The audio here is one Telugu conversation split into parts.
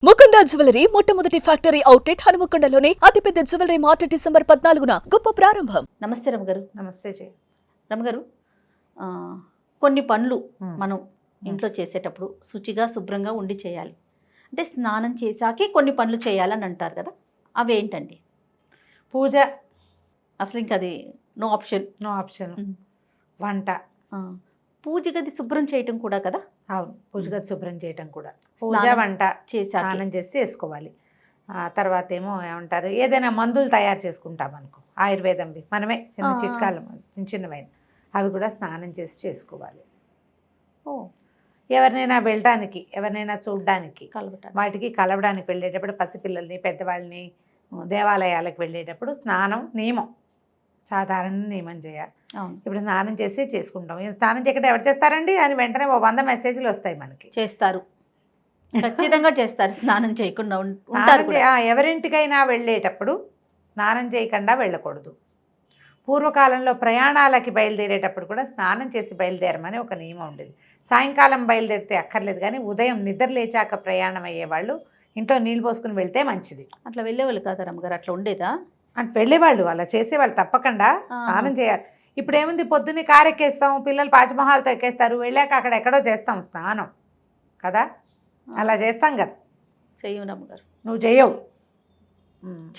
ముకుంద జ్యువెలరీ మొట్టమొదటి ఫ్యాక్టరీ అవుట్లెట్ హనుమకొండలోనే అతిపెద్ద జ్యువెలరీ మార్ట్ డిసెంబర్ 14న గొప్ప ప్రారంభం. నమస్తే రమగారు. నమస్తే జయ. రమగారు, కొన్ని పనులు మనం ఇంట్లో చేసేటప్పుడు శుచిగా శుభ్రంగా ఉండి చేయాలి. అంటే స్నానం చేశాకే కొన్ని పనులు చేయాలని అంటారు కదా, అవి ఏంటండి? పూజ అసలు ఇంకా అది నో ఆప్షన్. వంట, పూజ గది శుభ్రం చేయటం కూడా కదా. అవును, పూజ గది శుభ్రం చేయటం కూడా. పూజ వంట స్నానం చేసి చేసుకోవాలి. తర్వాత ఏమో ఏమంటారు, ఏదైనా మందులు తయారు చేసుకుంటాం అనుకో, ఆయుర్వేదంవి మనమే చిన్న చిట్కాలు చిన్నవైన అవి కూడా స్నానం చేసి చేసుకోవాలి. ఎవరినైనా వెళ్ళడానికి, ఎవరినైనా చూడడానికి, వాటికి కలవడానికి వెళ్ళేటప్పుడు, పసిపిల్లల్ని పెద్దవాళ్ళని దేవాలయాలకు వెళ్ళేటప్పుడు స్నానం నియమం, సాధారణ నియమం చేయాలి. ఇప్పుడు స్నానం చేసి చేసుకుంటాం. స్నానం చేయకుండా ఎవరు చేస్తారండి అని వెంటనే 100 మెసేజ్లు వస్తాయి మనకి. చేస్తారు, ఖచ్చితంగా చేస్తారు. స్నానం చేయకుండా ఎవరింటికైనా వెళ్ళేటప్పుడు స్నానం చేయకుండా వెళ్ళకూడదు. పూర్వకాలంలో ప్రయాణాలకి బయలుదేరేటప్పుడు కూడా స్నానం చేసి బయలుదేరమని ఒక నియమం ఉండేది. సాయంకాలం బయలుదేరితే అక్కర్లేదు, కానీ ఉదయం నిద్ర లేచాక ప్రయాణం అయ్యేవాళ్ళు ఇంట్లో నీళ్ళు పోసుకుని వెళ్తే మంచిది. అట్లా వెళ్ళేవాళ్ళు కాదా రమ్మగారు? అట్లా ఉండేదా? అంటే వెళ్ళేవాళ్ళు, అలా చేసేవాళ్ళు, తప్పకుండా స్నానం చేయాలి. ఇప్పుడు ఏముంది, పొద్దున్నే కారు ఎక్కేస్తాం, పిల్లలు పాచిమహాల్తో ఎక్కేస్తారు, వెళ్ళాక అక్కడ ఎక్కడో చేస్తాం స్నానం కదా, అలా చేస్తాం కదా. చెయ్యవు రమ్మగారు, నువ్వు చెయ్యవు,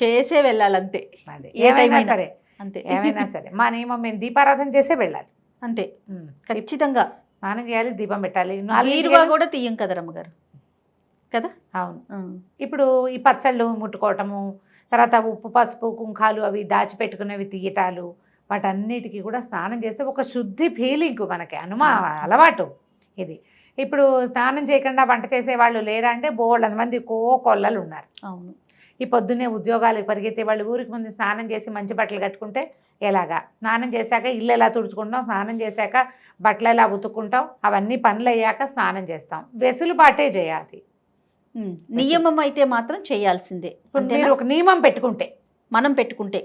చేసే వెళ్ళాలంతే. అదే ఏమైనా సరే, అంతే ఏమైనా సరే మా నియమం, మేము దీపారాధన చేసే వెళ్ళాలి అంతే. ఖచ్చితంగా స్నానం చేయాలి, దీపం పెట్టాలి. బీరువా కూడా తీయం కదా రమ్మగారు కదా. అవును. ఇప్పుడు ఈ పచ్చళ్ళు ముట్టుకోవటము, తర్వాత ఉప్పు పసుపు కుంకాలు అవి దాచిపెట్టుకునేవి తీయటాలు, వాటన్నిటికీ కూడా స్నానం చేస్తే ఒక శుద్ధి ఫీలింగ్ మనకి అలవాటు ఇది. ఇప్పుడు స్నానం చేయకుండా వంట చేసేవాళ్ళు లేరా అంటే బోళ్ళ మంది కొల్లలు ఉన్నారు. అవును. ఈ పొద్దున్నే ఉద్యోగాలకు పరిగెత్తే వాళ్ళు ఊరికి ముందు స్నానం చేసి మంచి బట్టలు కట్టుకుంటే ఎలాగా, స్నానం చేశాక ఇల్లు ఎలా తుడుచుకుంటాం, స్నానం చేశాక బట్టలు ఎలా ఉతుక్కుంటాం, అవన్నీ పనులు అయ్యాక స్నానం చేస్తాం. వెసులుబాటే చేయాలి. నియమం అయితే మాత్రం చేయాల్సిందే. మీరు ఒక నియమం పెట్టుకుంటే, మనం పెట్టుకుంటే,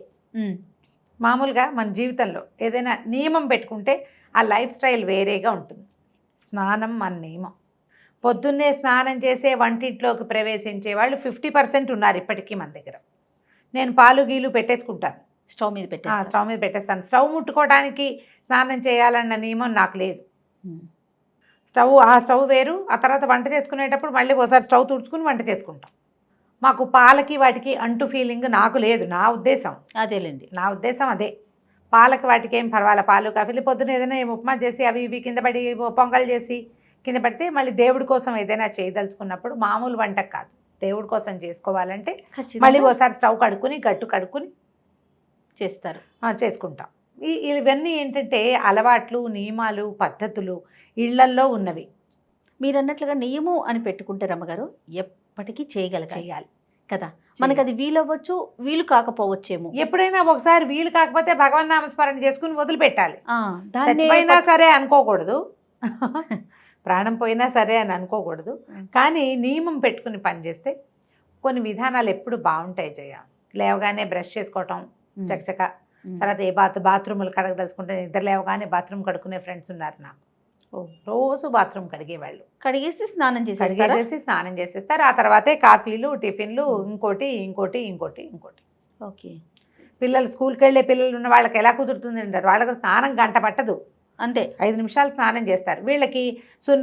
మామూలుగా మన జీవితంలో ఏదైనా నియమం పెట్టుకుంటే ఆ లైఫ్ స్టైల్ వేరేగా ఉంటుంది. స్నానం మన నియమం. పొద్దున్నే స్నానం చేసే వంటింట్లోకి ప్రవేశించే వాళ్ళు 50% ఉన్నారు ఇప్పటికీ మన దగ్గర. నేను పాలు గీలు పెట్టేసుకుంటాను, స్టవ్ మీద పెట్టేస్తాను. స్టవ్ ముట్టుకోవడానికి స్నానం చేయాలన్న నియమం నాకు లేదు. ఆ స్టవ్ వేరు, ఆ తర్వాత వంట చేసుకునేటప్పుడు మళ్ళీ ఒకసారి స్టవ్ తుడుచుకుని వంట చేసుకుంటాం. మాకు పాలకి వాటికి అంటు ఫీలింగ్ నాకు లేదు, నా ఉద్దేశం అదేలేండి. నా ఉద్దేశం అదే. పాలకి వాటికి ఏం పర్వాలే, పాలు కాఫీలు పొద్దున ఏదైనా ఉప్మా చేసి అవి ఇవి కింద పడి పొంగల్ చేసి కింద పడితే మళ్ళీ దేవుడి కోసం ఏదైనా చేయదలుచుకున్నప్పుడు, మామూలు వంటకు కాదు, దేవుడి కోసం చేసుకోవాలంటే మళ్ళీ ఒకసారి స్టవ్ కడుక్కుని చేస్తారు, చేసుకుంటాం. ఇవన్నీ ఏంటంటే అలవాట్లు, నియమాలు, పద్ధతులు ఇళ్లల్లో ఉన్నవి. మీరు అన్నట్లుగా నియమం అని పెట్టుకుంటే రమ్మగారు ఎప్పటికీ చేయాలి కదా. మనకి అది వీలవ్వచ్చు, వీలు కాకపోవచ్చేమో. ఎప్పుడైనా ఒకసారి వీలు కాకపోతే భగవన్ నామస్మరణ చేసుకుని వదిలిపెట్టాలి. చచ్చిపోయినా సరే అనుకోకూడదు, ప్రాణం పోయినా సరే అని అనుకోకూడదు. కానీ నియమం పెట్టుకుని పనిచేస్తే కొన్ని విధానాలు ఎప్పుడు బాగుంటాయి జయ. లేవగానే బ్రష్ చేసుకోవటం చకచక, తర్వాత బాత్రూములు కడగదలుచుకుంటే నిద్ర లేవగానే బాత్రూమ్ కడుక్కునే ఫ్రెండ్స్ ఉన్నారు నాకు. రోజు బాత్రూమ్ కడిగేవాళ్ళు, కడిగేసి స్నానం చేసేస్తారు. ఆ తర్వాతే కాఫీలు, టిఫిన్లు, ఇంకోటి. ఓకే. పిల్లలు స్కూల్కి వెళ్ళే పిల్లలు ఉన్న వాళ్ళకి ఎలా కుదురుతుంది అంటారు, వాళ్ళకి స్నానం గంట పట్టదు, అంతే 5 నిమిషాలు స్నానం చేస్తారు. వీళ్ళకి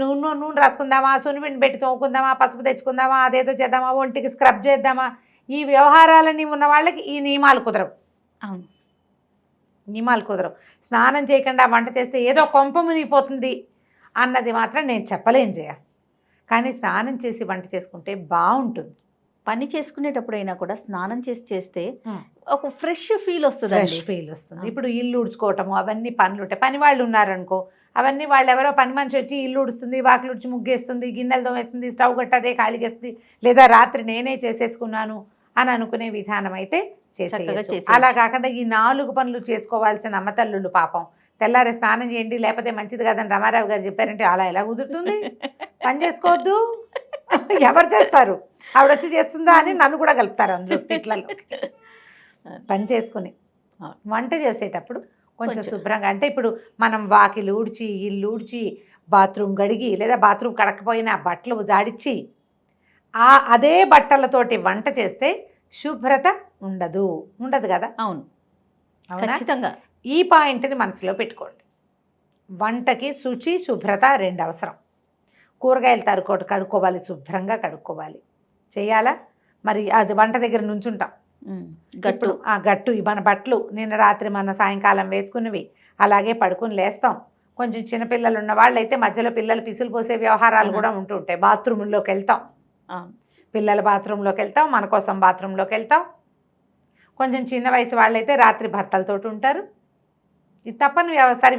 నూనె రాసుకుందామా, సున్నిపిండి పెట్టి తోముకుందామా, పసుపు తెచ్చుకుందామా, అదేదో చేద్దామా, ఒంటికి స్క్రబ్ చేద్దామా, ఈ వ్యవహారాలన్నీ ఉన్న వాళ్ళకి ఈ నియమాలు కుదరవు. అవును, నియమాలు కుదరవు. స్నానం చేయకుండా వంట చేస్తే ఏదో కొంప మునిగిపోతుంది అన్నది మాత్రం నేను చెప్పలేను జయ. కానీ స్నానం చేసి వంట చేసుకుంటే బాగుంటుంది. పని చేసుకునేటప్పుడైనా కూడా స్నానం చేస్తే ఒక ఫ్రెష్ ఫీల్ వస్తుంది. ఇప్పుడు ఇల్లు ఉడుచుకోవటము అవన్నీ పనులు ఉంటాయి. పని వాళ్ళు ఉన్నారనుకో, అవన్నీ వాళ్ళు ఎవరో పని మనిషి వచ్చి ఇల్లు ఉడుస్తుంది, వాకిలు ఉడిచి ముగ్గేస్తుంది, గిన్నెలు తోమేస్తుంది, స్టవ్ కట్టదే ఖాళీగేస్తుంది, లేదా రాత్రి నేనే చేసేసుకున్నాను అని అనుకునే విధానం అయితే చేసేయచ్చు. అలా కాకుండా ఈ 4 పనులు చేసుకోవాల్సిన అమ్మతల్లుళ్ళు పాపం తెల్లారే స్నానం చేయండి లేకపోతే మంచిది కదని రమారావు గారు చెప్పారంటే అలా ఎలా కుదురుతుంది? పని చేసుకోవద్దు, ఎవరు చేస్తారు? ఆవిడ వచ్చి చేస్తుందా అని నన్ను కూడా కలుపుతారు అందులో తిట్లలో. పని చేసుకుని వంట చేసేటప్పుడు కొంచెం శుభ్రంగా, అంటే ఇప్పుడు మనం వాకిలు ఊడ్చి, ఇల్లు ఊడ్చి, బాత్రూమ్ గడిగి, లేదా బాత్రూమ్ కడకపోయినా బట్టలు జాడిచ్చి అదే బట్టలతోటి వంట చేస్తే శుభ్రత ఉండదు కదా. అవును, అవునా? ఖచ్చితంగా. ఈ పాయింట్ని మనసులో పెట్టుకోండి. వంటకి శుచి శుభ్రత 2 అవసరం. కూరగాయలు కడుక్కోవాలి, శుభ్రంగా కడుక్కోవాలి, చేయాలా? మరి అది వంట దగ్గర నుంచుంటాం, గట్టు గట్టు మన బట్టలు నిన్న రాత్రి మన సాయంకాలం వేసుకున్నవి అలాగే పడుకుని లేస్తాం. కొంచెం చిన్నపిల్లలు ఉన్న వాళ్ళైతే మధ్యలో పిల్లలు పిసులు పోసే వ్యవహారాలు కూడా ఉంటూ ఉంటాయి. బాత్రూంలోకి వెళ్తాం, పిల్లల బాత్రూంలోకి వెళ్తాం, మన కోసం బాత్రూంలోకి వెళ్తాం. కొంచెం చిన్న వయసు వాళ్ళైతే రాత్రి భర్తలతోటి ఉంటారు. ఇది తప్పని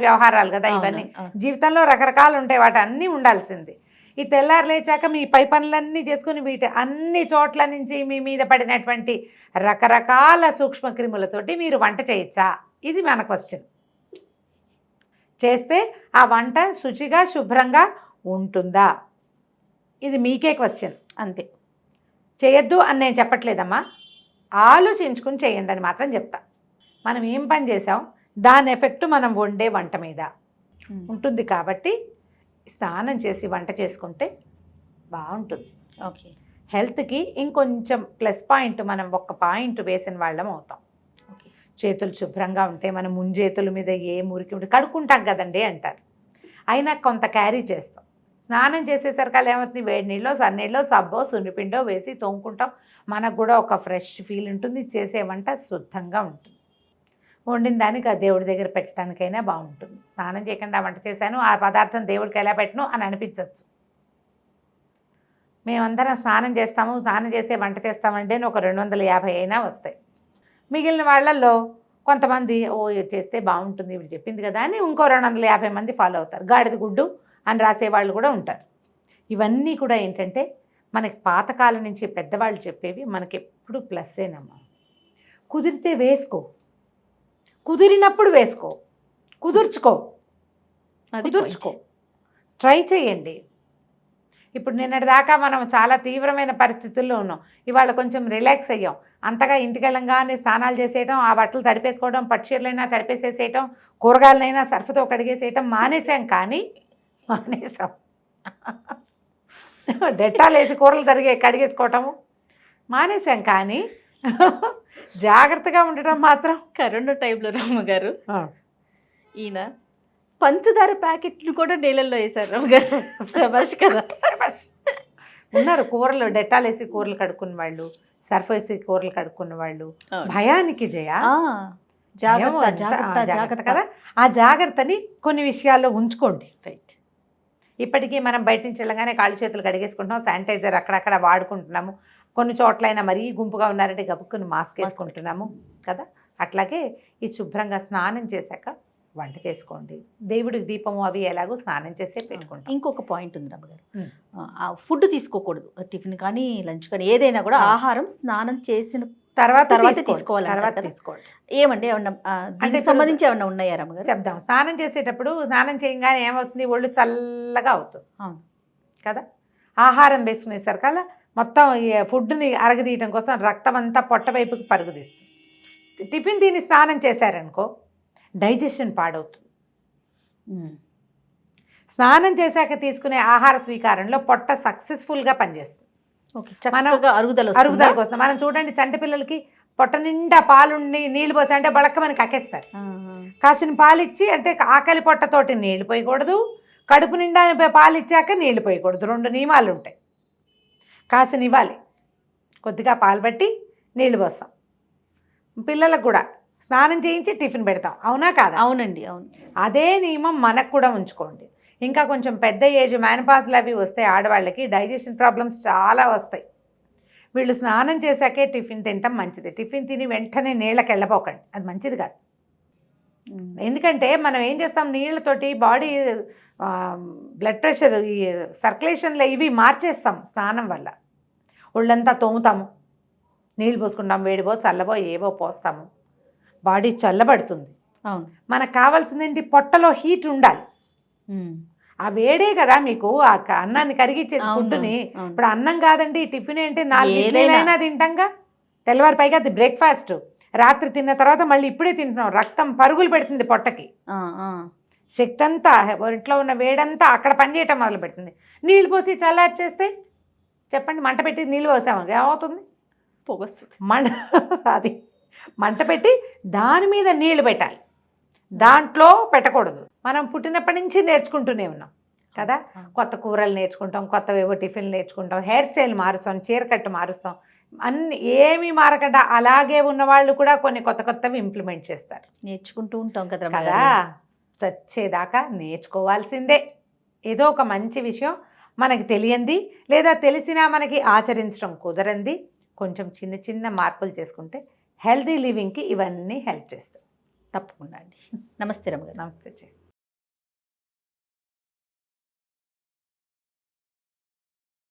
వ్యవహారాలు కదా ఇవన్నీ. జీవితంలో రకరకాలు ఉంటాయి, వాటి అన్నీ ఉండాల్సింది. ఈ తెల్లారు లేచాక మీ పై పనులన్నీ చేసుకుని వీటి అన్ని చోట్ల నుంచి మీ మీద పడినటువంటి రకరకాల సూక్ష్మక్రిములతోటి మీరు వంట చేయొచ్చా? ఇది మన క్వశ్చన్. చేస్తే ఆ వంట శుచిగా శుభ్రంగా ఉంటుందా? ఇది మీకే క్వశ్చన్. అంతే. చేయొద్దు అని నేను చెప్పట్లేదమ్మా, ఆలోచించుకుని చేయండి అని మాత్రం చెప్తా. మనం ఏం పని చేసాం దాని ఎఫెక్ట్ మనం వండే వంట మీద ఉంటుంది. కాబట్టి స్నానం చేసి వంట చేసుకుంటే బాగుంటుంది. ఓకే. హెల్త్కి ఇంకొంచెం ప్లస్ పాయింట్, మనం ఒక్క పాయింట్ వేసిన వాళ్ళం అవుతాం. చేతులు శుభ్రంగా ఉంటే మనం ముంజేతుల మీద ఏ మురికి ఉంటే కడుక్కుంటాం కదండి అంటారు. అయినా కొంత క్యారీ చేస్తాం. స్నానం చేసేసరికి ఏమవుతుంది, వేడి నీళ్ళు సన్నీళ్ళు సబ్బో సున్నిపిండో వేసి తోముకుంటాం. మనకు కూడా ఒక ఫ్రెష్ ఫీల్ ఉంటుంది. చేసే వంట శుద్ధంగా ఉంటుంది. వండిన దానికి ఆ దేవుడి దగ్గర పెట్టడానికైనా బాగుంటుంది. స్నానం చేయకుండా వంట చేశాను, ఆ పదార్థం దేవుడికి ఎలా పెట్టను అని అనిపించవచ్చు. మేమందరం స్నానం చేస్తాము, స్నానం చేసే వంట చేస్తామంటే ఒక 250 అయినా వస్తాయి. మిగిలిన వాళ్ళల్లో కొంతమంది చేస్తే బాగుంటుంది ఇప్పుడు చెప్పింది కదా అని ఇంకో 250 మంది ఫాలో అవుతారు. గాడిద గుడ్డు అని రాసేవాళ్ళు కూడా ఉంటారు. ఇవన్నీ కూడా ఏంటంటే మనకి పాతకాలం నుంచి పెద్దవాళ్ళు చెప్పేవి మనకి ఎప్పుడు ప్లస్సేనమ్మా. కుదిరితే వేసుకో, కుదిరినప్పుడు వేసుకో, కుదుర్చుకో, ట్రై చేయండి. ఇప్పుడు నిన్నటిదాకా మనం చాలా తీవ్రమైన పరిస్థితుల్లో ఉన్నాం. ఇవాళ కొంచెం రిలాక్స్ అయ్యాం. అంతగా ఇంటికి వెళ్ళంగానే స్నానాలు చేసేయటం, ఆ బట్టలు తడిపేసుకోవడం, పట్టుచీరలైనా తడిపేసేసేయటం, కూరగాయలనైనా సర్ఫతో కడిగేసేయటం మానేసాం. డెట్టాలు వేసి కూరలు కడిగేసుకోవటము మానేసాం. కానీ జాగ్రత్తగా ఉండటం మాత్రం. కరోనా టైంలో రమ్మగారు ఈయన పంచదార ప్యాకెట్లు కూడా నీళ్ళల్లో వేశారు రమ్మగారు. శభాష్ కదా. ఉన్నారు కూరలు డెట్టాలు వేసి కూరలు కడుక్కున్న వాళ్ళు, సర్ఫ్ వేసి కూరలు కడుక్కున్న వాళ్ళు. భయానికి జాగ్రత్త కదా. ఆ జాగ్రత్తని కొన్ని విషయాల్లో ఉంచుకోండి. రైట్. ఇప్పటికీ మనం బయట నుంచి వెళ్ళగానే కాళ్ళు చేతులు కడిగేసుకుంటున్నాం, శానిటైజర్ అక్కడక్కడ వాడుకుంటున్నాము. కొన్ని చోట్లైనా మరీ గుంపుగా ఉన్నారంటే గబుక్కుని మాస్క్ వేసుకుంటున్నాము కదా. అట్లాగే ఈ శుభ్రంగా స్నానం చేశాక వంట చేసుకోండి. దేవుడికి దీపము అవి ఎలాగో స్నానం చేసే పెట్టుకుంటాం. ఇంకొక పాయింట్ ఉంది రమ్మగారు, ఫుడ్ తీసుకోకూడదు. టిఫిన్ కానీ లంచ్ కానీ ఏదైనా కూడా ఆహారం స్నానం చేసిన తర్వాత తీసుకోవాలి. ఏమండి ఏమన్నా సంబంధించి ఏమన్నా ఉన్నాయా రమ్మగారు? చెప్దాం. స్నానం చేసేటప్పుడు స్నానం చేయగానే ఏమవుతుంది, ఒళ్ళు చల్లగా అవుతుంది. అవును కదా. ఆహారం వేసుకునేసరికల్లా మొత్తం ఫుడ్ని అరగదీయటం కోసం రక్తం అంతా పొట్ట వైపుకి పరుగుదీస్తుంది. టిఫిన్ తిని స్నానం చేశారనుకో డైజెషన్ పాడవుతుంది. స్నానం చేశాక తీసుకునే ఆహార స్వీకారంలో పొట్ట సక్సెస్ఫుల్గా పనిచేస్తుంది. అరుగుదల కోసం మనం చూడండి, చంటి పిల్లలకి పొట్ట నిండా పాలుండి నీళ్ళు పోసి అంటే బళక్కమని కక్కేస్తారు. కాసిన పాలు ఇచ్చి అంటే ఆకలి పొట్టతోటి నీళ్లు పోయకూడదు, కడుపు నిండా పాలు ఇచ్చాక నీళ్లు పోయకూడదు. 2 నియమాలు ఉంటాయి. కాసిన ఇవ్వాలి, కొద్దిగా పాలు బట్టి నీళ్లు పోస్తాం. పిల్లలకు కూడా స్నానం చేయించి టిఫిన్ పెడతాం, అవునా కాదా? అవునండి, అవును. అదే నియమం మనకు కూడా ఉంచుకోండి. ఇంకా కొంచెం పెద్ద ఏజ్ మెనోపాజ్లు అవి వస్తాయి ఆడవాళ్ళకి, డైజెషన్ ప్రాబ్లమ్స్ చాలా వస్తాయి. వీళ్ళు స్నానం చేశాకే టిఫిన్ తినటం మంచిది. టిఫిన్ తిని వెంటనే నీళ్ళకి వెళ్ళపోకండి, అది మంచిది కాదు. ఎందుకంటే మనం ఏం చేస్తాం, నీళ్ళతోటి బాడీ బ్లడ్ ప్రెషర్ ఈ సర్క్యులేషన్లో ఇవి మార్చేస్తాం. స్నానం వల్ల ఒళ్ళంతా తోముతాము, నీళ్ళు పోసుకుంటాం, వేడిపో చల్లబో ఏవో పోస్తాము, బాడీ చల్లబడుతుంది. అవును. మనకు కావాల్సింది ఏంటి, పొట్టలో హీట్ ఉండాలి. ఆ వేడే కదా మీకు ఆ అన్నాన్ని కరిగించేది ఫుడ్ని. ఇప్పుడు అన్నం కాదండి, టిఫిన్ ఏంటి 4 ఇడ్లీలైనా తింటాంగా. తెల్లవారి పైగా అది బ్రేక్ఫాస్ట్. రాత్రి తిన్న తర్వాత మళ్ళీ ఇప్పుడే తింటున్నాం. రక్తం పరుగులు పెడుతుంది పొట్టకి. శక్తి అంతా, ఇంట్లో ఉన్న వేడంతా అక్కడ పనిచేయటం మొదలు పెడుతుంది. నీళ్ళు పోసి చల్లారి చేస్తే చెప్పండి, మంట పెట్టి నీళ్ళు పోసాము ఏమవుతుంది? పొగొస్తుంది. అది మంట పెట్టి దాని మీద నీళ్లు పెట్టాలి, దాంట్లో పెట్టకూడదు. మనం పుట్టినప్పటి నుంచి నేర్చుకుంటూనే ఉన్నాం కదా, కొత్త కూరలు నేర్చుకుంటాం, కొత్తవేవో టిఫిన్లు నేర్చుకుంటాం, హెయిర్ స్టైల్ మారుస్తాం, చీరకట్టు మారుస్తాం, అన్ని ఏమీ మారకుండా అలాగే ఉన్న వాళ్ళు కూడా కొన్ని కొత్త కొత్తవి ఇంప్లిమెంట్ చేస్తారు. నేర్చుకుంటూ ఉంటాం కదా కదా, చచ్చేదాకా నేర్చుకోవాల్సిందే. ఏదో ఒక మంచి విషయం మనకి తెలియంది లేదా తెలిసినా మనకి ఆచరించడం కుదరంది కొంచెం చిన్న చిన్న మార్పులు చేసుకుంటే హెల్తీ లివింగ్కి ఇవన్నీ హెల్ప్ చేస్తాయి. తప్పకుండా అండి. నమస్తే రమగారు. నమస్తే.